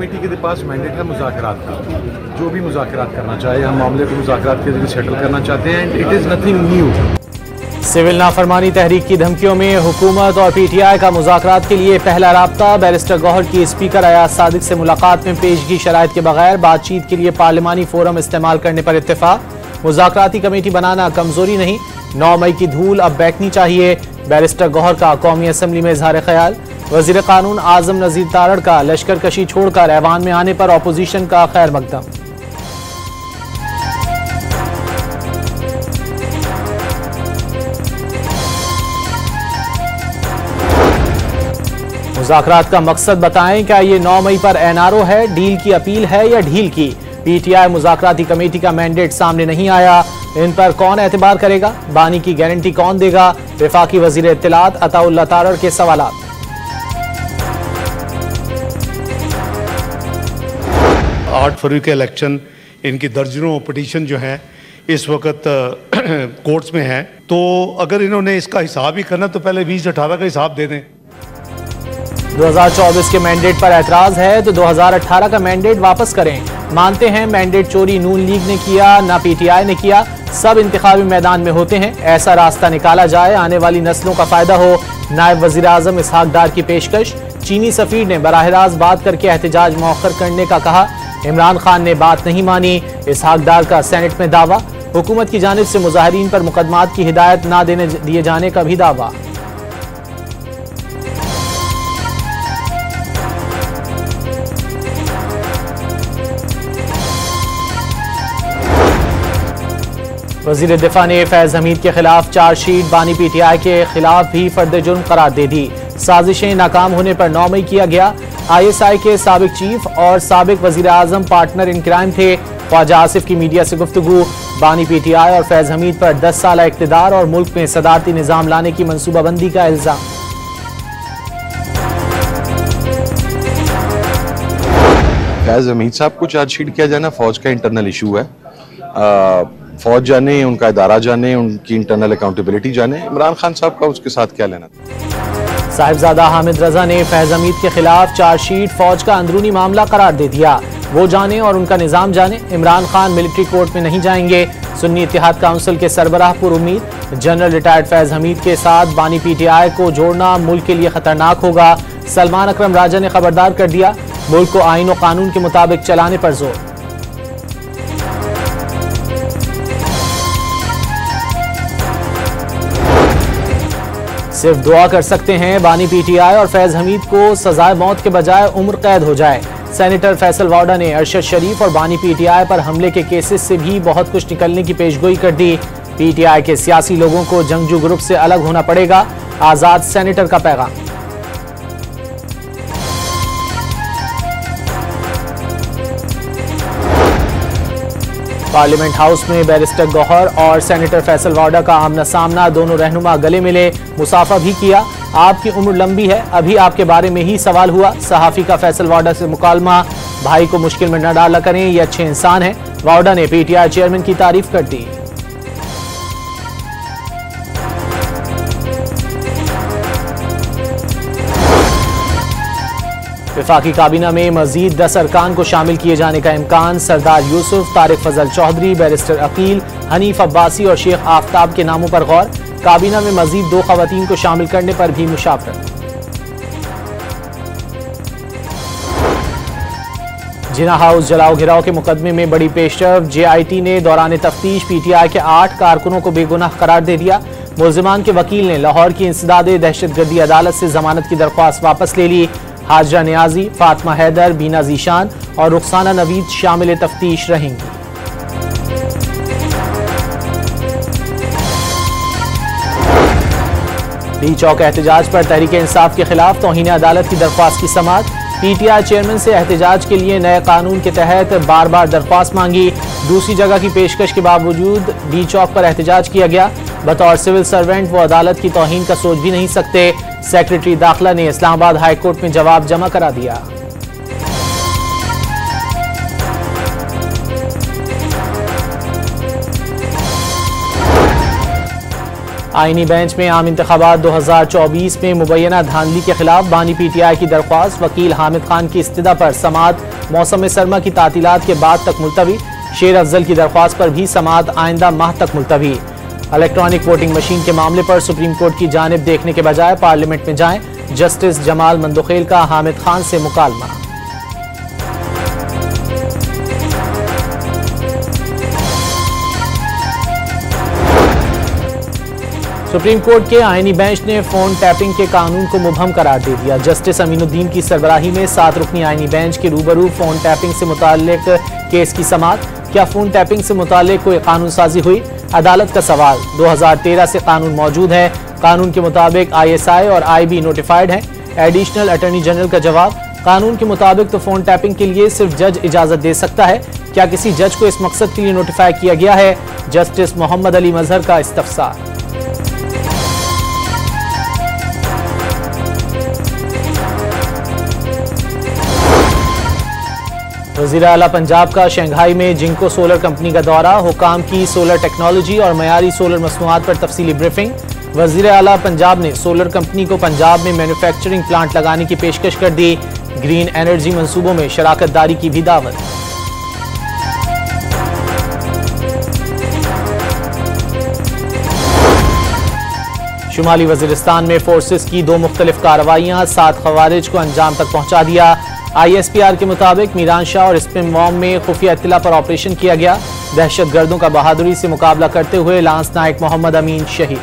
Committee के पास mandate है मुज़ाकरात का, जो भी मुज़ाकरात करना चाहे, हम मामले को मुज़ाकरात के जरिए सेटल करना चाहते हैं। It is nothing new. Civil नाफरमानी तहरीक की धमकियों में हुकूमत और PTI का मुज़ाकरात के लिए पहला राब्ता। बैरिस्टर गौहर की स्पीकर अयाज सादिक से मुलाकात में पेशगी शराइत के बगैर बातचीत के लिए पार्लिमानी फोरम इस्तेमाल करने पर इत्तेफाक। मुज़ाकराती कमेटी बनाना कमजोरी नहीं, 9 मई की धूल अब बैठनी चाहिए। बैरिस्टर गौहर का कौमी असम्बली में इजहार ख्याल। वज़ीर कानून आजम नज़ीर तारड़ का लश्कर कशी छोड़कर ऐवान में आने पर अपोजिशन का खैर मकदम। मुज़ाकरात का मकसद बताएं, क्या ये 9 मई पर NRO है, डील की अपील है या ढील की? PTI मुज़ाकराती कमेटी का मैंडेट सामने नहीं आया, इन पर कौन एतबार करेगा? बानी की गारंटी कौन देगा? वफाकी वज़ीर इत्तलात अताउल्लाह तारड़ के सवालात। 8 फरवरी के इलेक्शन, इनकी दर्जनों पिटीशन जो हैं इस वक्त कोर्ट्स में हैं, तो अगर इन्होंने इसका हिसाब ही करना तो पहले 2018 का हिसाब दे दें। 2024 के मैंडेट पर एतराज है तो 2018 का मैंडेट वापस करें। मानते हैं मैंडेट चोरी नून लीग ने किया, ना PTI ने किया, सब इंतखाबी मैदान में होते हैं, ऐसा रास्ता निकाला जाए, आने वाली नस्लों का फायदा हो। नायब वजीर आजम इसहाक डार की पेशकश। चीनी सफीर ने बराह रास्त बात करके एहतजाज मौखर करने का कहा, इमरान खान ने बात नहीं मानी। इसहाक डार का सेनेट में दावा। हुकूमत की जानिब से मुजाहिरीन पर मुकदमात की हिदायत ना देने दिए जाने का भी दावा। वज़ीर दिफा ने फैज़ हमीद के खिलाफ चार्जशीट बानी PTI के खिलाफ भी फर्द जुर्म करार दे दी। साजिशें नाकाम होने पर 9 मई किया गया। ISI के साबिक चीफ और साबिक वज़ीर आज़म पार्टनर इन क्राइम थे। ख्वाजा आसिफ की मीडिया से गुफ्तगू। बानी PTI और फैज़ हमीद पर 10 साल इक़्तिदार और मुल्क में सदारती निज़ाम लाने की मनसूबाबंदी का इल्ज़ाम। फैज़ हमीद साहब को चार्जशीट किया जाना फौज का इंटरनल इशू है। फौज जाने, उनका इदारा जाने, उनकी इंटरनल अकाउंटेबिलिटी जाने, इमरान खान साहब का उसके साथ क्या लेना। साहिबजादा हामिद रजा ने फैज़ हमीद के खिलाफ चार्जशीट फौज का अंदरूनी मामला करार दे दिया। वो जाने और उनका निज़ाम जाने, इमरान खान मिलिट्री कोर्ट में नहीं जाएंगे। सुन्नी इत्तेहाद काउंसिल के सरबराह पर उम्मीद। जनरल रिटायर्ड फैज़ हमीद के साथ बानी PTI को जोड़ना मुल्क के लिए खतरनाक होगा। सलमान अकरम राजा ने खबरदार कर दिया, मुल्क को आईन और कानून के मुताबिक चलाने पर जोर। सिर्फ दुआ कर सकते हैं बानी PTI और फैज़ हमीद को सजाए मौत के बजाय उम्र कैद हो जाए। सेनेटर फैसल वाडा ने अरशद शरीफ और बानी PTI पर हमले के केसेस से भी बहुत कुछ निकलने की पेशगोई कर दी। PTI के सियासी लोगों को जंगजू ग्रुप से अलग होना पड़ेगा, आजाद सेनेटर का पैगाम। पार्लियामेंट हाउस में बैरिस्टर गौहर और सेनेटर फैसल वाडा का आमना सामना। दोनों रहनुमा गले मिले, मुसाफा भी किया। आपकी उम्र लंबी है, अभी आपके बारे में ही सवाल हुआ। सहाफी का फैसल वाडा से मुकालमा, भाई को मुश्किल में न डाला करें, ये अच्छे इंसान हैं। वाडा ने PTI चेयरमैन की तारीफ कर दी। वफाकी काबीना में मजीद 10 अरकान को शामिल किए जाने का इम्कान। सरदार यूसुफ, तारिक फजल चौधरी, बैरिस्टर अकील, हनीफ अब्बासी और शेख आफ्ताब के नामों पर गौर। काबीना में मजीद 2 खवातीन को शामिल करने पर भी मुशावरत। जिना हाउस जलाओ घिराव के मुकदमे में बड़ी पेशरफ। JIT ने दौरान तफ्तीश PTI के 8 कारकुनों को बेगुनाह करार दे दिया। मुल्जिमान के वकील ने लाहौर की इंसदादे दहशतगर्दी अदालत से जमानत की दरख्वास्त वापस ले ली। हाजरा नियाजी, फातिमा हैदर, बीना जीशान और रुखसाना नवीद शामिल तफ्तीश रहेंगी। डी चौक एहतजाज पर तहरीक इंसाफ के खिलाफ तौहीन अदालत की दरख्वास्त की समाअत। PTI चेयरमैन से एहतजाज के लिए नए कानून के तहत बार बार दरख्वास्त मांगी। दूसरी जगह की पेशकश के बावजूद डी चौक पर एहतजाज किया गया। बतौर सिविल सर्वेंट वो अदालत की तौहीन का सोच भी नहीं सकते। सेक्रेटरी दाखिला ने इस्लामाबाद हाई कोर्ट में जवाब जमा करा दिया। आईनी बेंच में आम इंतखाबात 2024 में मुबैना धांधली के खिलाफ बानी PTI की दरख्वास्त, वकील हामिद खान की इस्तदा पर समाअत मौसम सरमा की तातीलात के बाद तक मुलतवी। शेर अफजल की दरख्वास्त पर भी समाअत आइंदा माह तक मुलतवी। इलेक्ट्रॉनिक वोटिंग मशीन के मामले पर सुप्रीम कोर्ट की जानिब देखने के बजाय पार्लियामेंट में जाएं, जस्टिस जमाल मंदोखेल का हामिद खान से मुकालमा। सुप्रीम कोर्ट के आईनी बेंच ने फोन टैपिंग के कानून को मुबहम करार दे दिया। जस्टिस अमीनुद्दीन की सरबराही में 7 रुकनी आईनी बेंच के रूबरू फोन टैपिंग से मुताल्लिक केस की समाअत। क्या फोन टैपिंग से मुताल्लिक कोई कानून साजी हुई? अदालत का सवाल। 2013 से कानून मौजूद है, कानून के मुताबिक ISI और IB नोटिफाइड है। एडिशनल अटॉर्नी जनरल का जवाब, कानून के मुताबिक तो फोन टैपिंग के लिए सिर्फ जज इजाजत दे सकता है। क्या किसी जज को इस मकसद के लिए नोटिफाई किया गया है? जस्टिस मोहम्मद अली मजहर का इस्तफसार। वज़ीर आला पंजाब का शंघाई में जिंको सोलर कंपनी का दौरा, हुकाम की सोलर टेक्नोलॉजी और मयारी सोलर मसनूआत पर तफसीली ब्रीफिंग। वज़ीर आला पंजाब ने सोलर कंपनी को पंजाब में मैन्युफैक्चरिंग प्लांट लगाने की पेशकश कर दी। ग्रीन एनर्जी मंसूबों में शराकत दारी की भी दावत। शुमाली वजीरिस्तान में फोर्सेस की 2 मुख्तलिफ कार्रवाइयां, 7 खवारिज को अंजाम तक पहुंचा दिया। ISPR के मुताबिक मीरान शाह और स्पिमवॉम में खुफिया इत्तला पर ऑपरेशन किया गया। दहशत गर्दों का बहादुरी से मुकाबला करते हुए लांस नायक मोहम्मद अमीन शहीद।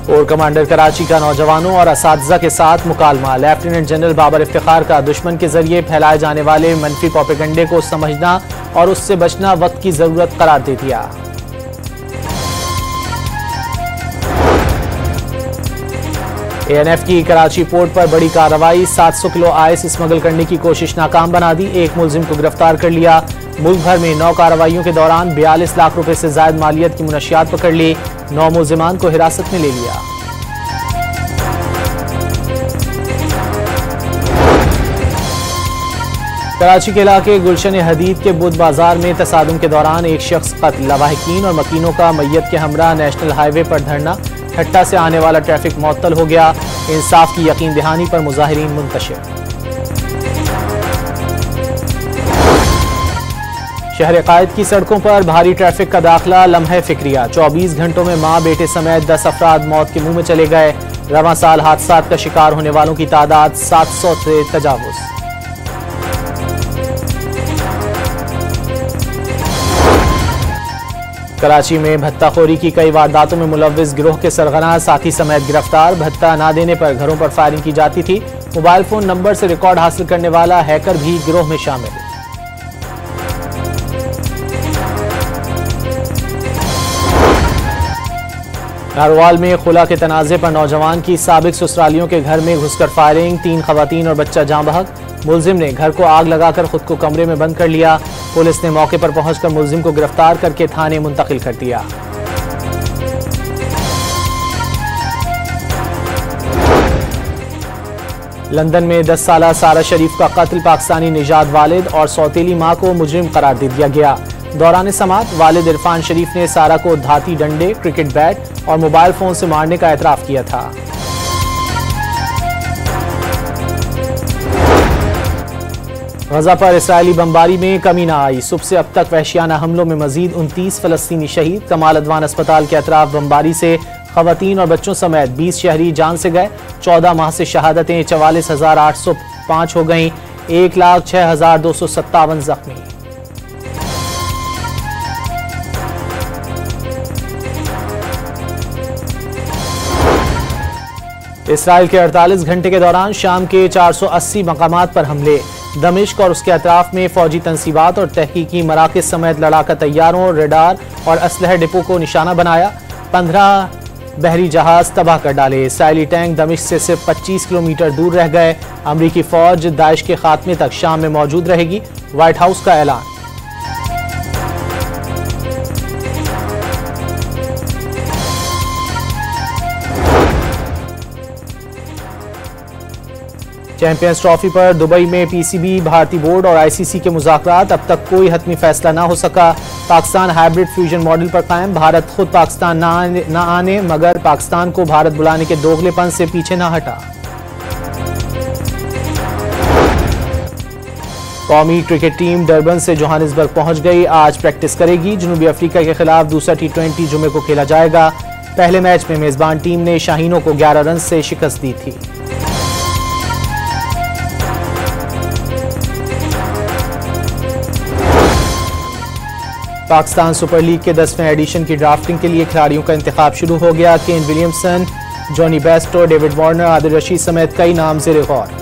कोर कमांडर कराची का नौजवानों और असातिज़ा के साथ मुकालमा। लेफ्टिनेंट जनरल बाबर इफ्तिखार का दुश्मन के जरिए फैलाए जाने वाले मनफी प्रोपेगेंडे को समझना और उससे बचना वक्त की जरूरत करार दे दिया। ANF की कराची पोर्ट पर बड़ी कार्रवाई, 700 किलो आइस स्मगल करने की कोशिश नाकाम बना दी। एक मुलजिम को गिरफ्तार कर लिया। मुल्क भर में 9 कार्रवाइयों के दौरान 42 लाख रुपए से ज्यादा मालियत की मुनशियात पकड़ ली। 9 मुलजिमान को हिरासत में ले लिया। कराची के इलाके गुलशन हदीद के बुध बाजार में तसादुम के दौरान एक शख्स कत्ल, लवाहिकीन और मकीनों का मैयत के हमरा नेशनल हाईवे पर धरना। ठट्टा से आने वाला ट्रैफिक मुअत्तल हो गया। इंसाफ की यकीन दहानी पर मुजाहिरीन मुंतशिर। शहर कायद की सड़कों पर भारी ट्रैफिक का दाखिला, लम्हे फिक्रिया। 24 घंटों में मां बेटे समेत 10 अफराद मौत के मुंह में चले गए। रवां साल हादसात का शिकार होने वालों की तादाद 700 से तजावुज। कराची में भत्ताखोरी की कई वारदातों में मुलव्विस गिरोह के सरगना साथी समेत गिरफ्तार। भत्ता ना देने पर घरों पर फायरिंग की जाती थी। मोबाइल फोन नंबर से रिकॉर्ड हासिल करने वाला हैकर भी गिरोह में शामिल। नारोवाल में खुला के तनाज़े पर नौजवान की साबिक ससुरालियों के घर में घुसकर फायरिंग, 3 खवातीन और बच्चा जाँ बहक। मुलजिम ने घर को आग लगाकर खुद को कमरे में बंद कर लिया। पुलिस ने मौके पर पहुंचकर मुलजिम को गिरफ्तार करके थाने मुंतकिल कर दिया। लंदन में 10 साला सारा शरीफ का कत्ल, पाकिस्तानी निजात वालिद और सौतेली मां को मुजरिम करार दे दिया गया। दौरान समाअत वालिद इरफान शरीफ ने सारा को धाती डंडे, क्रिकेट बैट और मोबाइल फोन से मारने का एतराफ किया था। गजा पर इसराइली बमबारी में कमी न आई। सुबह से अब तक वहशियाना हमलों में मजीद 29 फलस्तीनी शहीद। कमाल अदवान अस्पताल के अतराफ बमबारी से खवातीन और बच्चों समेत 20 शहरी जान से गए। 14 माह से शहादतें 44,805 हो गईं। 1,06,257 जख्मी। इसराइल के 48 घंटे के दौरान शाम के 480 मकामात पर हमले। दमिश्क और उसके अतराफ में फौजी तनसीबात और तहकीकी मराकज समेत लड़ाका तैयारों, रेडार और असलह डिपो को निशाना बनाया। 15 बहरी जहाज तबाह कर डाले। इसराइली टैंक दमिश्क से सिर्फ 25 किलोमीटर दूर रह गए। अमरीकी फौज दाइश के खात्मे तक शाम में मौजूद रहेगी, व्हाइट हाउस का ऐलान। चैंपियंस ट्रॉफी पर दुबई में पीसीबी, भारतीय बोर्ड और आईसीसी के मुज़ाकरात, अब तक कोई हतमी फैसला ना हो सका। पाकिस्तान हाइब्रिड फ्यूजन मॉडल पर कायम, भारत खुद पाकिस्तान ना आने मगर पाकिस्तान को भारत बुलाने के दोगलेपन से पीछे ना हटा। कौमी क्रिकेट टीम डरबन से जोहानिसबर्ग पहुंच गई, आज प्रैक्टिस करेगी। जनूबी अफ्रीका के खिलाफ दूसरा T20 जुमे को खेला जाएगा। पहले मैच में मेजबान टीम ने शाहीनों को 11 रन से शिकस्त दी थी। पाकिस्तान सुपर लीग के 10वें एडिशन की ड्राफ्टिंग के लिए खिलाड़ियों का इंतखाब शुरू हो गया। Kane Williamson, Jonny Bairstow, David Warner, Adil Rashid समेत कई नाम ज़ेरे गौर।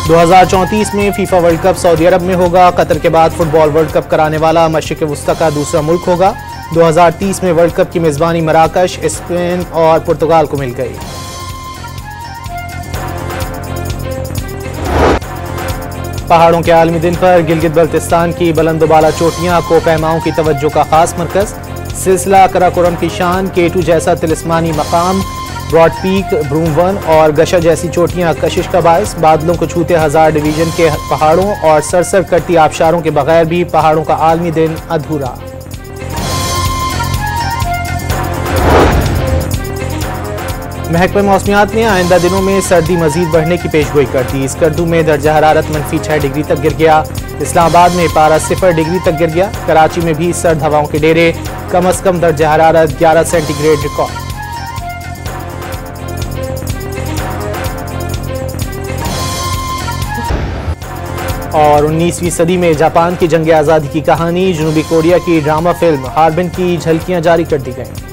(2034) में फीफा वर्ल्ड कप सऊदी अरब में होगा। कतर के बाद फुटबॉल वर्ल्ड कप कराने वाला मशरिक़ वस्ता का दूसरा मुल्क होगा। 2030 में वर्ल्ड कप की मेजबानी मराकश, स्पेन और पुर्तगाल को मिल गई। पहाड़ों के आलमी दिन पर गिलगित बल्तिस्तान की बुलंदबाला चोटियां कोपैमाओं की तवज्जो का खास मरकज। सिलसिला कराकोरम की शान, K2 जैसा तिलिस्मानी मकाम, ब्रॉड पीक, ब्रूमवन और गशा जैसी चोटियां कशिश का बायस। बादलों को छूते हजार डिवीजन के पहाड़ों और सरसर करती आबशारों के बगैर भी पहाड़ों का आलमी दिन अधूरा। महकमा मौसमियात ने आइंदा दिनों में सर्दी मजीद बढ़ने की पेशगोई कर दी। स्कर्दू में दर्जा हरारत -6 डिग्री तक गिर गया। इस्लामाबाद में पारा 0 डिग्री तक गिर गया। कराची में भी सर्द हवाओं के डेरे, कम अज कम दर्जा हरारत 11 सेंटीग्रेड रिकॉर्ड। और 19वीं सदी में जापान की जंग आज़ादी की कहानी, जनूबी कोरिया की ड्रामा फिल्म हार्बिन की झलकियां जारी कर दी गईं।